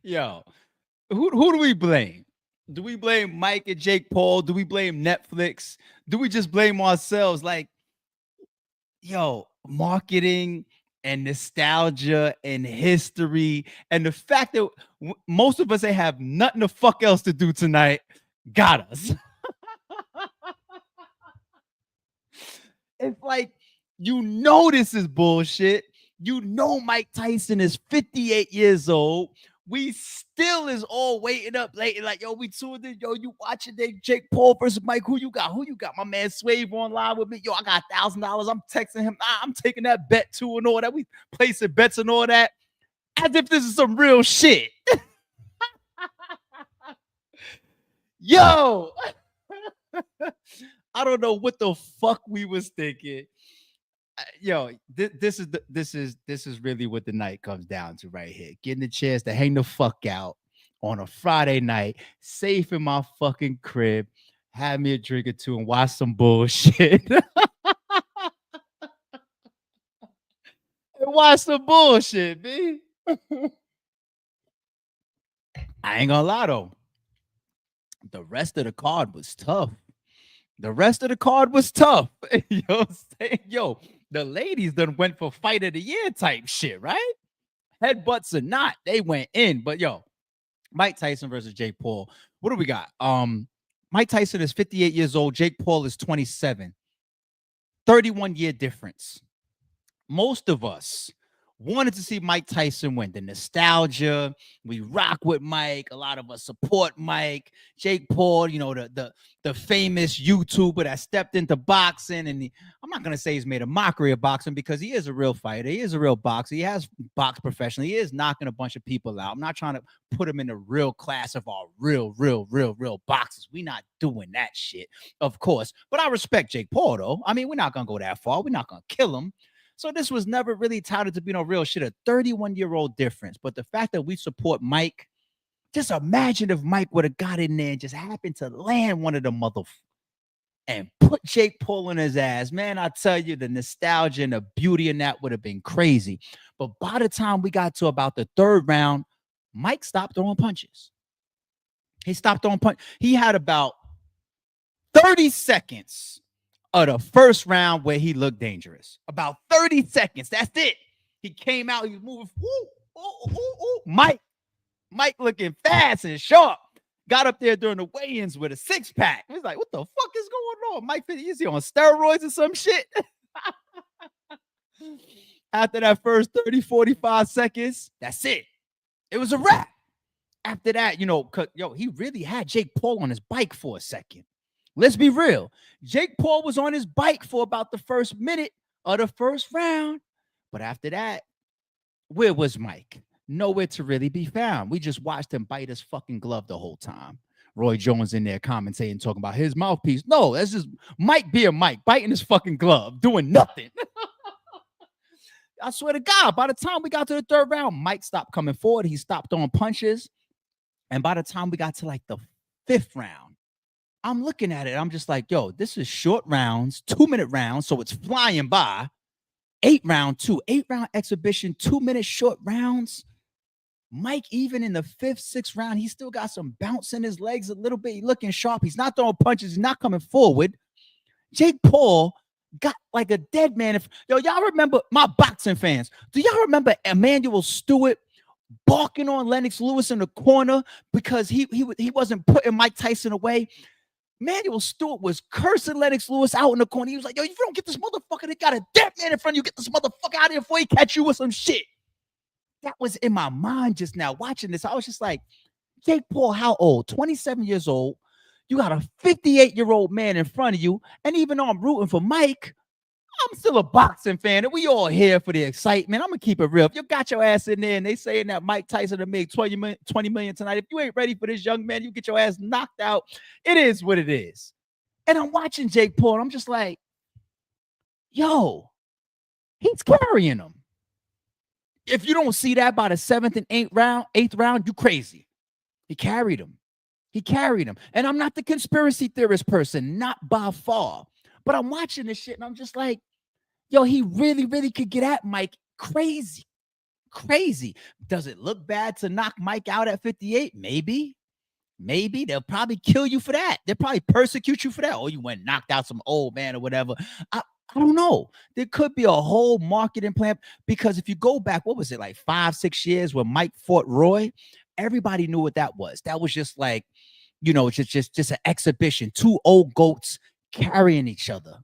Yo, who do we blame? Do we blame Mike and Jake Paul? Do we blame Netflix? Do we just blame ourselves? Like, yo, marketing and nostalgia and history and the fact that most of us ain't have nothing the fuck else to do tonight got us. It's like, this is bullshit. Mike Tyson is 58 years old. We still is all waiting up late. Like, yo, we tuned in. Yo, you watching Jake Paul versus Mike. Who you got? Who you got? My man Swave online with me. Yo, I got $1,000. I'm texting him. I'm taking that bet too and all that. We placing bets and all that. As if this is some real shit. Yo, I don't know what the fuck we was thinking. Yo, this is really what the night comes down to right here. Getting the chance to hang the fuck out on a Friday night, safe in my fucking crib, have me a drink or two and watch some bullshit. And watch some bullshit, B. I ain't gonna lie though. The rest of the card was tough. The rest of the card was tough. Yo, the ladies done went for fight of the year type shit, right? Headbutts or not, they went in. But yo, Mike Tyson versus Jake Paul. What do we got? Mike Tyson is 58 years old. Jake Paul is 27. 31-year difference. Most of us wanted to see Mike Tyson win. The nostalgia, we rock with Mike. A lot of us support Mike. Jake Paul, the famous YouTuber that stepped into boxing. And I'm not going to say he's made a mockery of boxing because he is a real fighter. He is a real boxer. He has boxed professionally. He is knocking a bunch of people out. I'm not trying to put him in the real class of our real boxers. We not doing that shit, of course. But I respect Jake Paul, though. I mean, we're not going to go that far. We're not going to kill him. So this was never really touted to be no real shit, a 31-year-old difference. But the fact that we support Mike, just imagine if Mike would have got in there and just happened to land one of the and put Jake Paul in his ass. Man, I tell you, the nostalgia and the beauty in that would have been crazy. But by the time we got to about the third round, Mike stopped throwing punches. He stopped throwing punches. He had about 30 seconds of the first round where he looked dangerous. About 30 seconds. That's it. He came out. He was moving. Mike looking fast and sharp. Got up there during the weigh-ins with a six-pack. He's like, what the fuck is going on? Mike, is he on steroids or some shit? After that first 30, 45 seconds, that's it. It was a wrap. After that, he really had Jake Paul on his bike for a second. Let's be real. Jake Paul was on his bike for about the first minute of the first round. But after that, where was Mike? Nowhere to really be found. We just watched him bite his fucking glove the whole time. Roy Jones in there commentating, talking about his mouthpiece. No, that's just Mike being Mike, biting his fucking glove, doing nothing. I swear to God, by the time we got to the third round, Mike stopped coming forward. He stopped throwing punches. And by the time we got to like the fifth round, I'm looking at it. I'm just like, yo, this is short rounds, 2-minute rounds. So it's flying by. 8-round exhibition, 2-minute short rounds. Mike, even in the 5th, 6th round, he still got some bounce in his legs a little bit. He's looking sharp. He's not throwing punches. He's not coming forward. Jake Paul got like a dead man. Y'all remember, my boxing fans, do y'all remember Emmanuel Stewart barking on Lennox Lewis in the corner because he wasn't putting Mike Tyson away? Emmanuel Stewart was cursing Lennox Lewis out in the corner. He was like, yo, if you don't get this motherfucker, they got a dead man in front of you. Get this motherfucker out of here before he catch you with some shit. That was in my mind just now watching this. I was just like, Jake Paul, how old? 27 years old. You got a 58-year-old man in front of you. And even though I'm rooting for Mike, I'm still a boxing fan, and we all here for the excitement. I'm going to keep it real. If you got your ass in there and they saying that Mike Tyson will make $20 million tonight, if you ain't ready for this young man, you get your ass knocked out. It is what it is. And I'm watching Jake Paul, and I'm just like, yo, he's carrying him. If you don't see that by the 7th and 8th round, you crazy. He carried him. And I'm not the conspiracy theorist person, not by far. But I'm watching this shit, and I'm just like, yo, he really, really could get at Mike crazy. Crazy. Does it look bad to knock Mike out at 58? Maybe. Maybe they'll probably kill you for that. They'll probably persecute you for that. Oh, you went and knocked out some old man or whatever. I don't know. There could be a whole marketing plan because if you go back, what was it, like 5-6 years when Mike fought Roy? Everybody knew what that was. That was just like, just an exhibition. Two old goats carrying each other.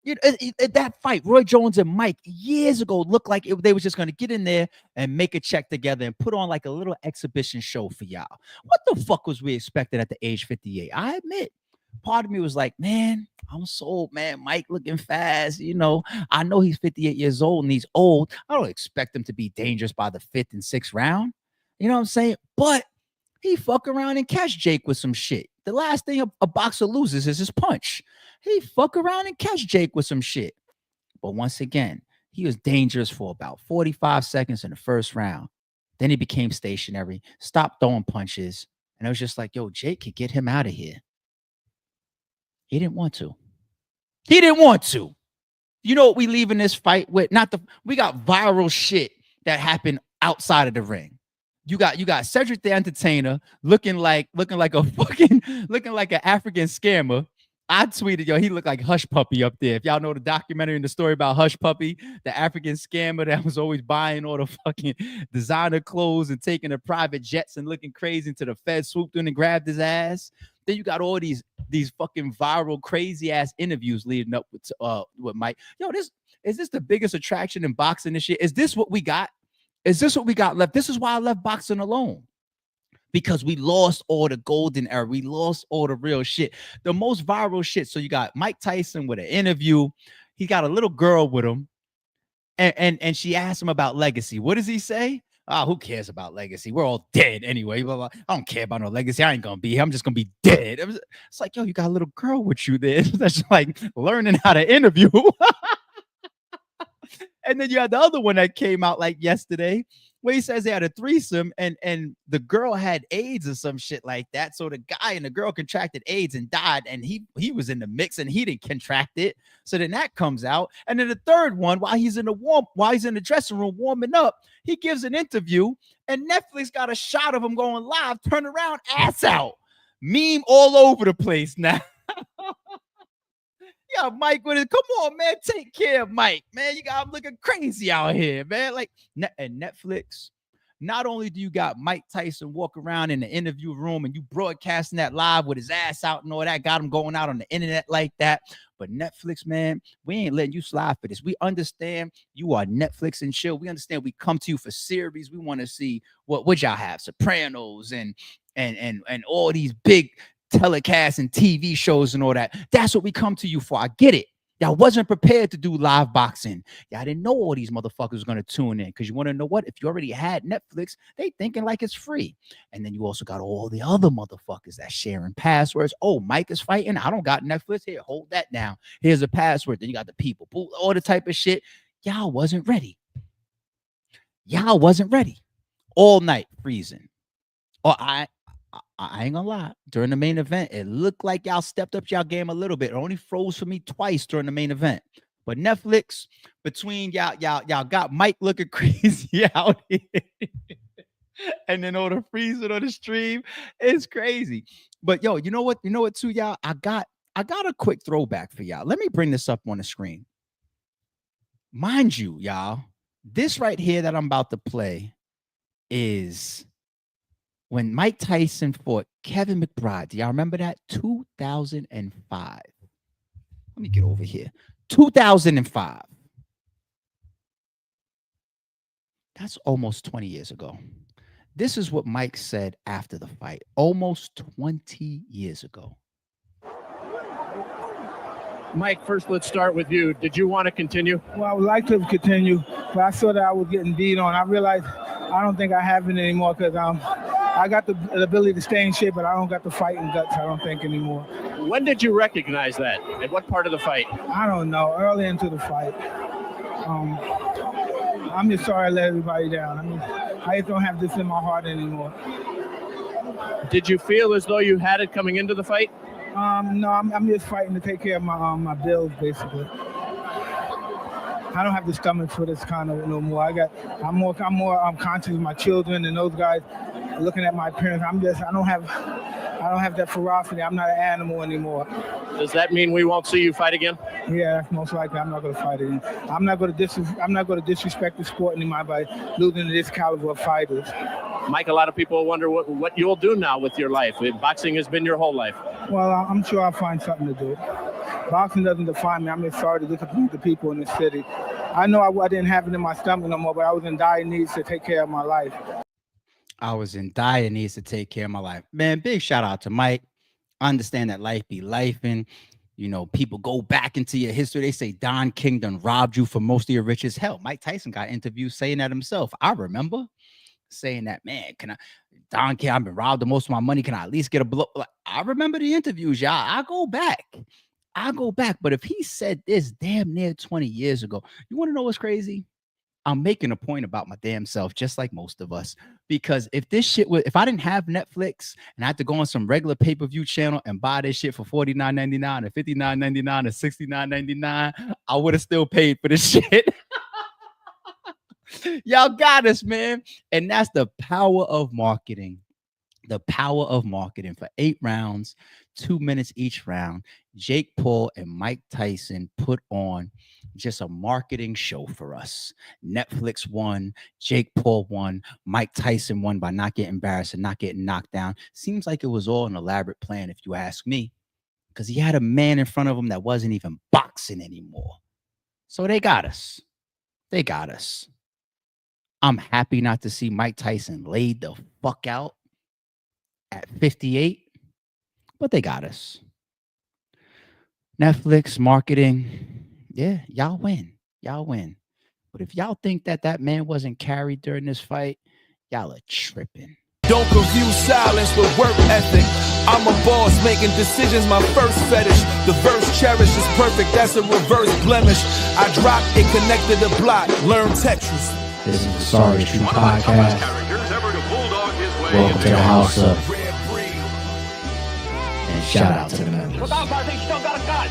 That fight, Roy Jones and Mike, years ago, looked like they was just going to get in there and make a check together and put on like a little exhibition show for y'all. What the fuck was we expecting at the age 58? I admit, part of me was like, man, I'm sold, man. Mike looking fast. I know he's 58 years old and he's old. I don't expect him to be dangerous by the 5th and 6th round. You know what I'm saying? But he fuck around and catch Jake with some shit. The last thing a boxer loses is his punch. He fuck around and catch Jake with some shit. But once again, he was dangerous for about 45 seconds in the first round. Then he became stationary, stopped throwing punches. And it was just like, yo, Jake could get him out of here. He didn't want to. He didn't want to. You know what we leaving this fight with? We got viral shit that happened outside of the ring. You got Cedric the Entertainer looking like an African scammer. I tweeted, yo, he looked like Hush Puppy up there. If y'all know the documentary and the story about Hush Puppy, the African scammer that was always buying all the fucking designer clothes and taking the private jets and looking crazy until the Fed swooped in and grabbed his ass. Then you got all these fucking viral, crazy ass interviews leading up with Mike. Yo, is this the biggest attraction in boxing this year? Is this what we got? Is this what we got left? This is why I left boxing alone. Because we lost all the golden era. We lost all the real shit. The most viral shit. So you got Mike Tyson with an interview. He got a little girl with him. And she asked him about legacy. What does he say? Who cares about legacy? We're all dead anyway. Blah, blah. I don't care about no legacy. I ain't going to be here. I'm just going to be dead. It's like, yo, you got a little girl with you there. That's like learning how to interview. And then you had the other one that came out like yesterday where he says they had a threesome and the girl had AIDS or some shit like that. So the guy and the girl contracted AIDS and died, and he was in the mix and he didn't contract it. So then that comes out. And then the third one, while he's in the dressing room warming up, he gives an interview and Netflix got a shot of him going live, turn around, ass out. Meme all over the place now. Yeah, Mike with it. Come on, man. Take care of Mike, man. You got him looking crazy out here, man. Like, and Netflix, not only do you got Mike Tyson walk around in the interview room and you broadcasting that live with his ass out and all that, got him going out on the internet like that. But Netflix, man, we ain't letting you slide for this. We understand you are Netflix and chill. We understand we come to you for series. We want to see what y'all have, Sopranos and all these big telecasts and TV shows and all that. That's what we come to you for. I get it. Y'all wasn't prepared to do live boxing. Y'all didn't know all these motherfuckers were going to tune in because you want to know what? If you already had Netflix, they thinking like it's free. And then you also got all the other motherfuckers that sharing passwords. Oh, Mike is fighting. I don't got Netflix. Here, hold that down. Here's a password. Then you got the people, all the type of shit. Y'all wasn't ready. Y'all wasn't ready. All night freezing. Or I ain't gonna lie. During the main event, it looked like y'all stepped up y'all game a little bit. It only froze for me twice during the main event. But Netflix, between y'all got Mike looking crazy out here. And then all the freezing on the stream, it's crazy. But yo, you know what too, y'all? I got a quick throwback for y'all. Let me bring this up on the screen. Mind you, y'all, this right here that I'm about to play is when Mike Tyson fought Kevin McBride. Do y'all remember that? 2005. Let me get over here. 2005. That's almost 20 years ago. This is what Mike said after the fight. Almost 20 years ago. Mike, first let's start with you. Did you want to continue? Well, I would like to continue, but I saw that I was getting beat on. I realized I don't think I have it anymore because I got the ability to stay in shape, but I don't got the fighting guts, I don't think, anymore. When did you recognize that? At what part of the fight? I don't know. Early into the fight. I'm just sorry I let everybody down. I mean, I just don't have this in my heart anymore. Did you feel as though you had it coming into the fight? No, I'm just fighting to take care of my bills, basically. I don't have the stomach for this kind of no more. I'm more conscious of my children and those guys looking at my parents. I don't have that ferocity. I'm not an animal anymore. Does that mean we won't see you fight again? Yeah, most likely I'm not going to fight again. I'm not going to disrespect the sport anymore by losing to this caliber of fighters. Mike, a lot of people wonder what you'll do now with your life. Boxing has been your whole life. Well, I'm sure I'll find something to do. Boxing doesn't define me. I'm just sorry to disappoint the people in the city. I know I didn't have it in my stomach no more, but I was in dire needs to take care of my life. I was in dire needs to take care of my life. Man, big shout out to Mike. I understand that life be lifing. You know, people go back into your history. They say Don King done robbed you for most of your riches. Hell, Mike Tyson got interviewed saying that himself. I remember saying that, man, Don King, I've been robbed of most of my money. Can I at least get a blow? Like, I remember the interviews, y'all. I go back. But if he said this damn near 20 years ago, you want to know what's crazy? I'm making a point about my damn self, just like most of us, because if I didn't have Netflix and I had to go on some regular pay-per-view channel and buy this shit for $49.99 and $59.99 and $69.99, I would have still paid for this shit. Y'all got us, man. And that's the power of marketing. The power of marketing. For 8 rounds, 2 minutes each round, Jake Paul and Mike Tyson put on just a marketing show for us. Netflix won, Jake Paul won, Mike Tyson won by not getting embarrassed and not getting knocked down. Seems like it was all an elaborate plan, if you ask me, because he had a man in front of him that wasn't even boxing anymore. So they got us. I'm happy not to see Mike Tyson laid the fuck out at 58, but they got us. Netflix marketing, yeah, y'all win. But if y'all think that man wasn't carried during this fight, y'all are tripping. Don't confuse silence with work ethic. I'm a boss making decisions, my first fetish. The verse cherished is perfect, that's a reverse blemish. I dropped it, connected the block, learn Tetris. This is the Sorry Street Podcast. Welcome to the house of. And shout out to the members. Without, I think still got a gun.